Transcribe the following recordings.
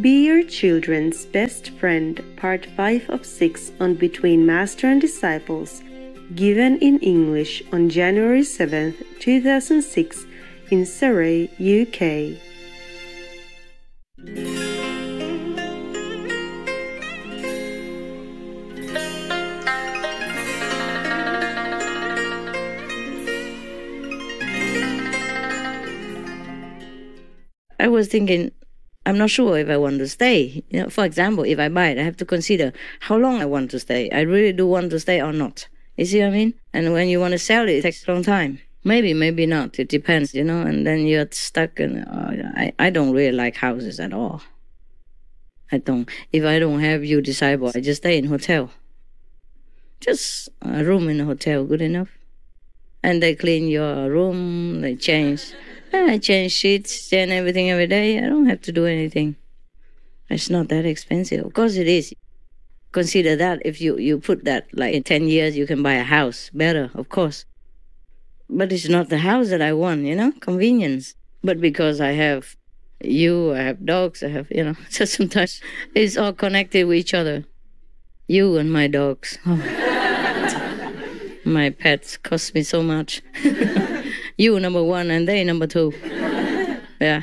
Be Your Children's Best Friend, Part 5 of 6 on Between Master and Disciples, given in English on January 7th, 2006 in Surrey, UK. I was thinking, I'm not sure if I want to stay. For example, if I buy it, I have to consider how long I want to stay. I really do want to stay or not. You see what I mean? And when you want to sell it, it takes a long time. Maybe, maybe not. It depends, and then you're stuck. And I don't really like houses at all. I don't. If I don't have you disciple, I just stay in hotel. Just a room in a hotel, good enough. And they clean your room, they change. I change sheets, change everything every day. I don't have to do anything. It's not that expensive. Of course it is. Consider that if you put that, like in 10 years, you can buy a house. Better, of course. But it's not the house that I want, convenience. But because I have you, I have dogs, I have, so sometimes it's all connected with each other. You and my dogs. Oh. My pets cost me so much. You number one and they number two. Yeah.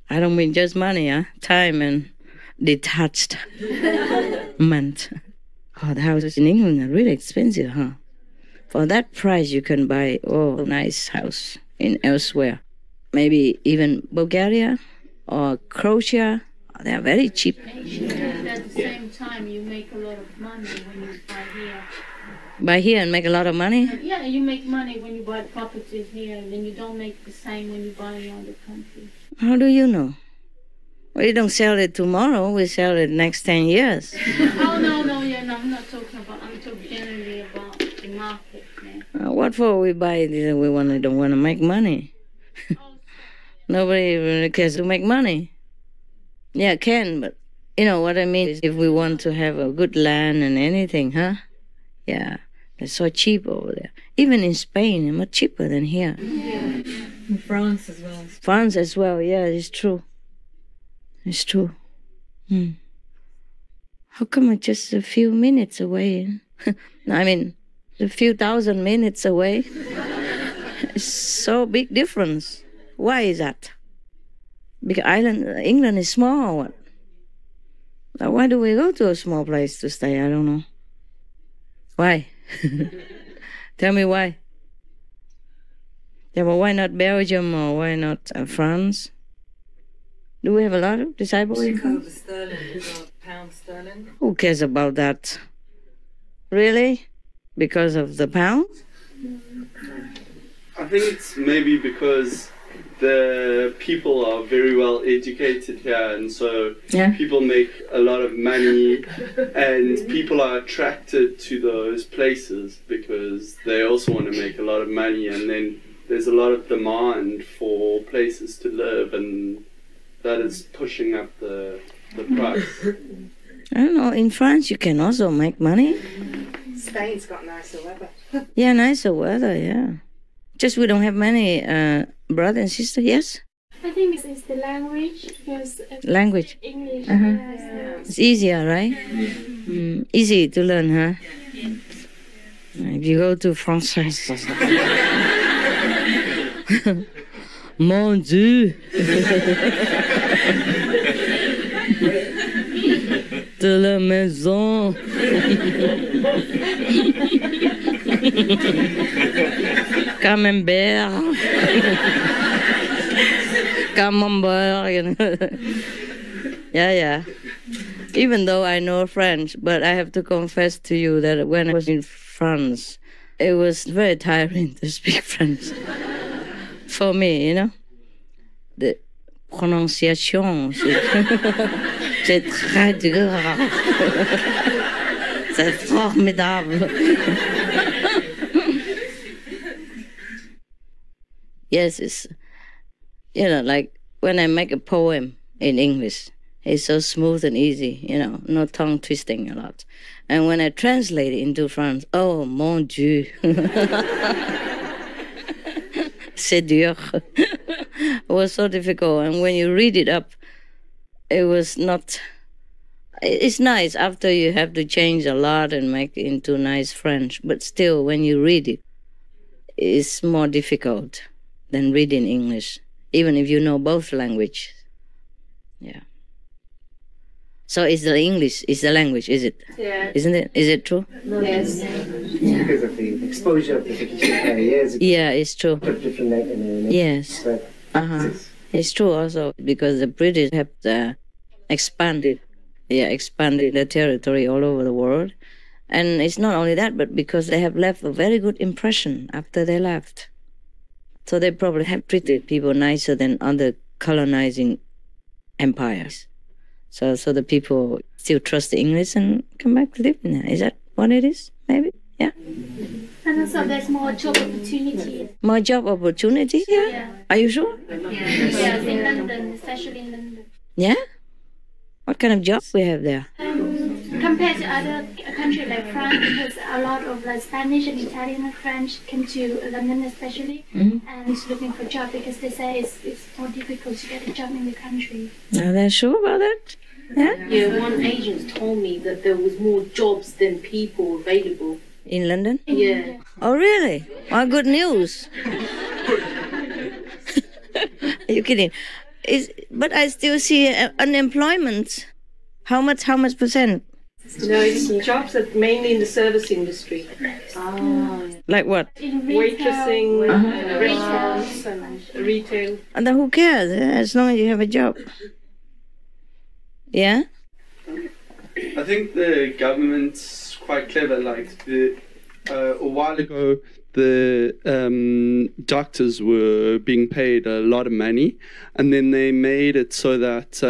I don't mean just money, time and detachment. Oh, the houses in England are really expensive, huh? For that price, you can buy a nice house in elsewhere. Maybe even Bulgaria or Croatia. They are very cheap. At the same time, you make a lot of money when you buy here. Buy here and make a lot of money? Yeah, you make money when you buy properties here, and then you don't make the same when you buy in other countries. How do you know? We don't sell it tomorrow, we sell it next 10 years. Oh, no, I'm not talking about, I'm talking generally about the market. Yeah. What for we buy it? We don't want to make money. Nobody really cares to make money. Yeah, can, but you know what I mean? Is if we want to have a good land and anything, huh? Yeah, it's so cheap over there. Even in Spain, it's much cheaper than here. Yeah, in France as well. France as well, yeah, it's true. It's true. How come it's just a few minutes away? I mean, a few thousand minutes away. It's so big difference. Why is that? Because England is small or what? Why do we go to a small place to stay? I don't know. Why? Tell me why. Yeah, but why not Belgium or why not France? Do we have a lot of disciples? Because of the sterling, because of pound sterling. Who cares about that? Really? Because of the pound? I think it's maybe because the people are very well educated here, and so people make a lot of money, and people are attracted to those places because they also want to make a lot of money, and then there's a lot of demand for places to live, and that is pushing up the price. I don't know, in France you can also make money. Spain's got nicer weather. Yeah, nicer weather, yeah. Just we don't have many brother and sister, yes? I think it's the language. Because language? English. It's easier, right? Easy to learn, huh? If you go to France, Mon Dieu! De la maison! Camembert, Camembert, yeah. Even though I know French, but I have to confess to you that when I was in France, it was very tiring to speak French. For me, the prononciation, c'est très dur. C'est formidable. Yes, it's, like when I make a poem in English, it's so smooth and easy, no tongue twisting a lot. And when I translate it into French, oh, mon Dieu. C'est dur. It was so difficult. And when you read it up, it was not. It's nice after you have to change a lot and make it into nice French, but still, when you read it, it's more difficult than reading English, even if you know both languages. Yeah. So it's the English is the language, is it? Yeah. Isn't it? Is it true? Yes. Because of the exposure of the 52 years. Yeah, it's true. Different Yes. It's true also because the British have expanded the territory all over the world. And it's not only that, but because they have left a very good impression after they left. So they probably have treated people nicer than other colonizing empires. So the people still trust the English and come back to live in there. Is that what it is? Maybe? Yeah. And also there's more job opportunities. More job opportunity? Yeah. Are you sure? Yeah, in London, especially in London. Yeah? What kind of jobs we have there? Compared to other countries like France, because a lot of like Spanish and Italian and French come to London especially, and looking for job because they say it's more difficult to get a job in the country. Are they sure about that? Yeah? Yeah, one agent told me that there was more jobs than people available. In London? Yeah. Oh, really? Well, good news. Are you kidding? But I still see unemployment. How much percent? No, it's jobs that mainly in the service industry. Like what? Waitressing, restaurants and retail. And then who cares? As long as you have a job. Yeah? I think the government's quite clever. Like a while ago, the doctors were being paid a lot of money, and then they made it so that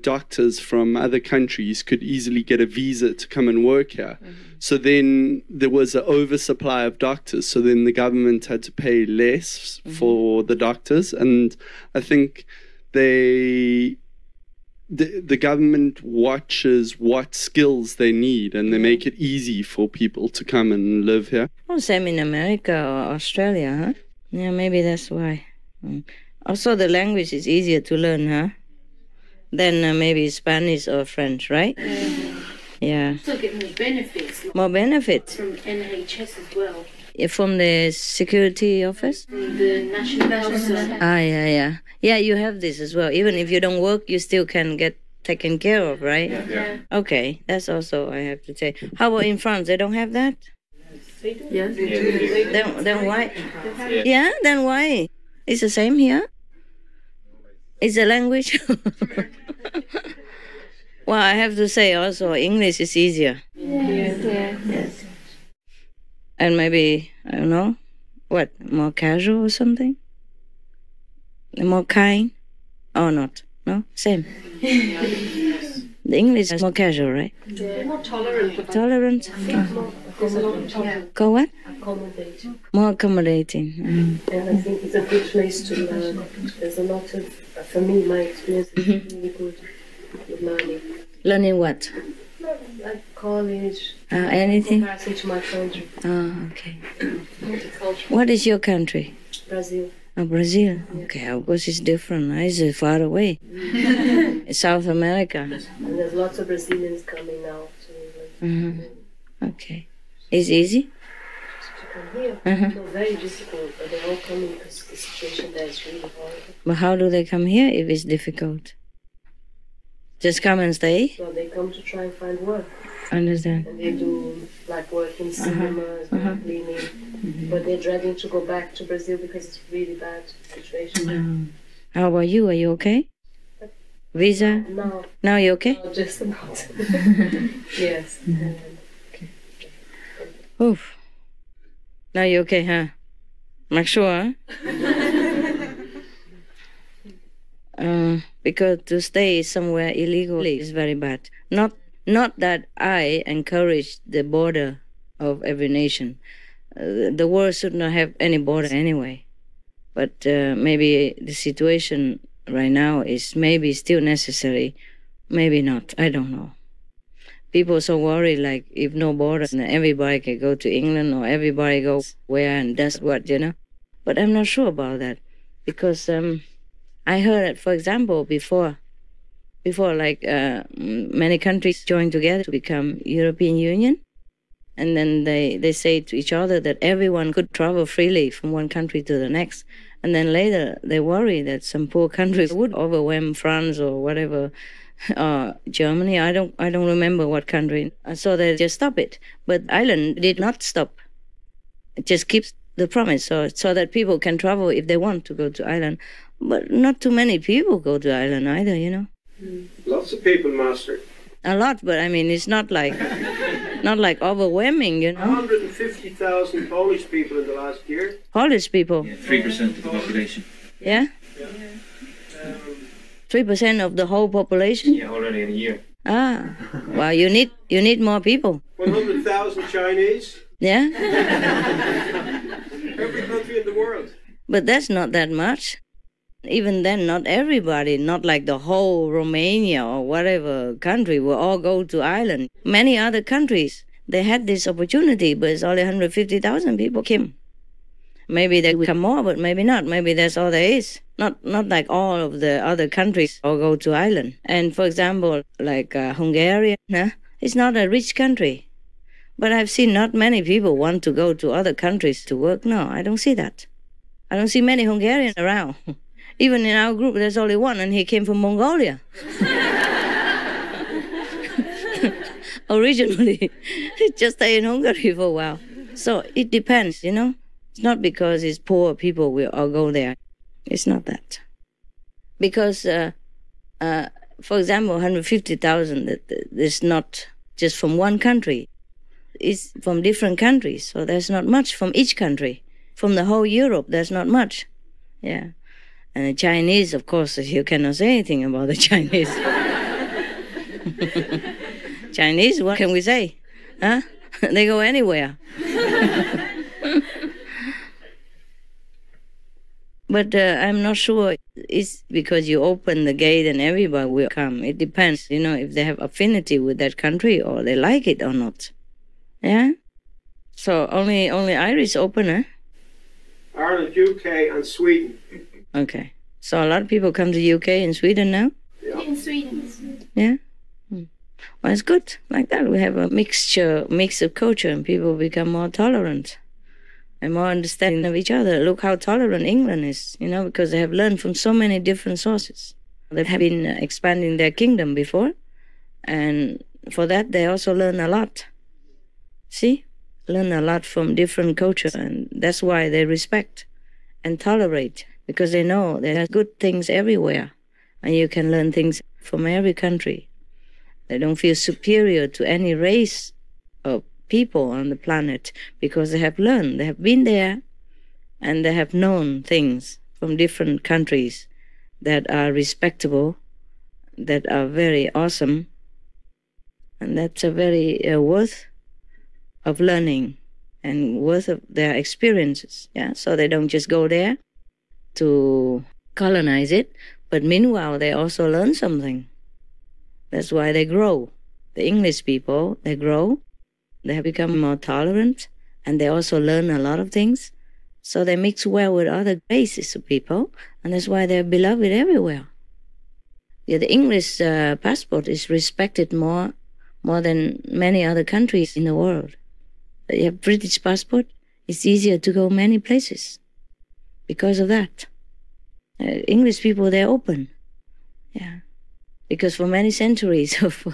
doctors from other countries could easily get a visa to come and work here. So then there was an oversupply of doctors. So then the government had to pay less for the doctors, and I think the government watches what skills they need, and they make it easy for people to come and live here. Oh, same in America or Australia, huh? Yeah, maybe that's why. Also, the language is easier to learn, huh? Than maybe Spanish or French, right? Yeah. Still get more benefits. More benefits? From NHS as well. From the security office? From the National Health Service. Yeah. Yeah, you have this as well. Even if you don't work, you still can get taken care of, right? Yeah. Okay, that's also, I have to say. How about in France? They don't have that? Yes. Then why? Yeah, then why? It's the same here. It's a language. Well, I have to say also English is easier. Yes. And maybe, I don't know, what, more casual or something? More kind? Or not? No? Same. The English is more casual, right? They're more tolerant. Tolerant? There's a lot of tolerance. Go what? Accommodating. More accommodating. And I think it's a good place to learn. There's a lot of, for me, my experience is really good with learning. Learning what? Like college. Anything? In comparison to my country. Oh, okay. Multicultural. What is your country? Brazil. Oh, Brazil. Okay, of course it's different. It's far away. It's South America. And there's lots of Brazilians coming now to England. Okay. Is it easy? To come here. No, very difficult, but they're all coming because the situation there is really horrible. But how do they come here if it's difficult? Just come and stay? So they come to try and find work. Understand. And they do like work in cinemas, cleaning, but they're dreading to go back to Brazil because it's a really bad situation. How about you? Are you okay? Visa? No. Now you okay? No, just about. Yes. Oof. Now you okay, huh? Not sure, huh? Because to stay somewhere illegally is very bad. Not that I encourage the border of every nation. The world should not have any border anyway. But maybe the situation right now is maybe still necessary, maybe not. I don't know. People are so worried, like if no border, everybody can go to England or everybody go where and does what, you know. But I'm not sure about that because I heard, for example, before before, like many countries joined together to become European Union. And then they say to each other that everyone could travel freely from one country to the next. And then later they worry that some poor countries would overwhelm France or whatever, Germany. I don't remember what country. So they just stop it. But Ireland did not stop. It just keeps the promise so that people can travel if they want to go to Ireland. But not too many people go to Ireland either, you know. Lots of people, Master. A lot, but I mean, it's not like overwhelming, you know. 150,000 Polish people in the last year. Polish people? Yeah, 3% of the population. Yeah? 3% of the whole population? Yeah, already in a year. Ah, well, you need more people. 100,000 Chinese. Yeah? Every country in the world. But that's not that much. Even then, not everybody, not like the whole Romania or whatever country will all go to Ireland. Many other countries, they had this opportunity, but it's only 150,000 people came. Maybe they will come more, but maybe not. Maybe that's all there is. Not like all of the other countries all go to Ireland. And for example, like Hungary, it's not a rich country. But I've seen not many people want to go to other countries to work. No, I don't see that. I don't see many Hungarians around. Even in our group, there's only one, and he came from Mongolia. Originally, he just stayed in Hungary for a while. So it depends, you know. It's not because it's poor people will all go there. It's not that. Because, for example, 150,000 is not just from one country. It's from different countries. So there's not much from each country. From the whole Europe, there's not much. Yeah. And the Chinese, of course, you cannot say anything about the Chinese. Chinese, what can we say? Huh? They go anywhere. But I'm not sure it's because you open the gate and everybody will come. It depends, you know, if they have affinity with that country or they like it or not. Yeah? So only Irish open, huh? Ireland, UK and Sweden. Okay. So a lot of people come to UK and Sweden now? Yeah. In Sweden. Yeah? Well, it's good. Like that, we have a mix of culture and people become more tolerant and more understanding of each other. Look how tolerant England is, you know, because they have learned from so many different sources. They have been expanding their kingdom before, and for that they also learn a lot. See? Learn a lot from different cultures, and that's why they respect and tolerate, because they know there are good things everywhere, and you can learn things from every country. They don't feel superior to any race of people on the planet because they have learned, they have been there, and they have known things from different countries that are respectable, that are very awesome, and that's a very worth of learning and worth of their experiences. Yeah, so they don't just go there to colonize it, but meanwhile they also learn something. That's why they grow. The English people, they grow, they have become more tolerant, and they also learn a lot of things. So they mix well with other races of people, and that's why they're beloved everywhere. Yeah, the English passport is respected more than many other countries in the world. You have British passport, it's easier to go many places because of that. English people, they're open. Yeah. Because for many centuries of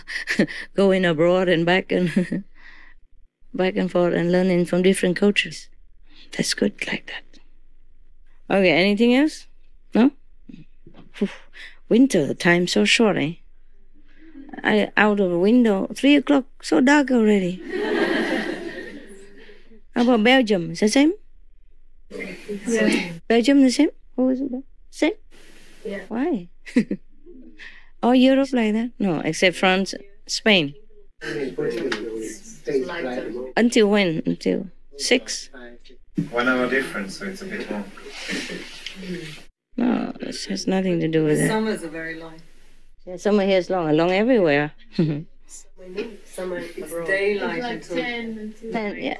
going abroad and back and forth and learning from different cultures. That's good like that. Okay, anything else? No? Winter, the time's so short, eh? I out of the window, 3 o'clock, so dark already. How about Belgium? Is the same? Yeah. Belgium the same? Or is it the same? Yeah. Why? All Europe like that? No, except France, Spain. Until when? Until 6? 1 hour difference, so it's a bit long. No, it has nothing to do with that. Summers are very long. Yeah, summer here is long everywhere. Summer It's abroad. daylight It's like until 10 until 3. Yeah,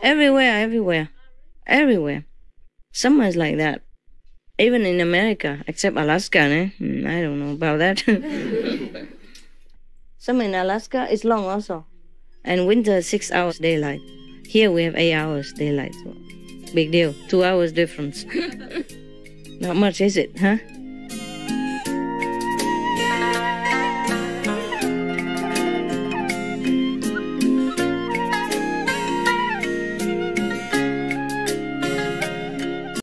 everywhere. Summer is like that. Even in America, except Alaska, I don't know about that. Summer in Alaska is long also. And winter 6 hours daylight. Here we have 8 hours daylight. So big deal. 2 hours difference. Not much, is it, huh?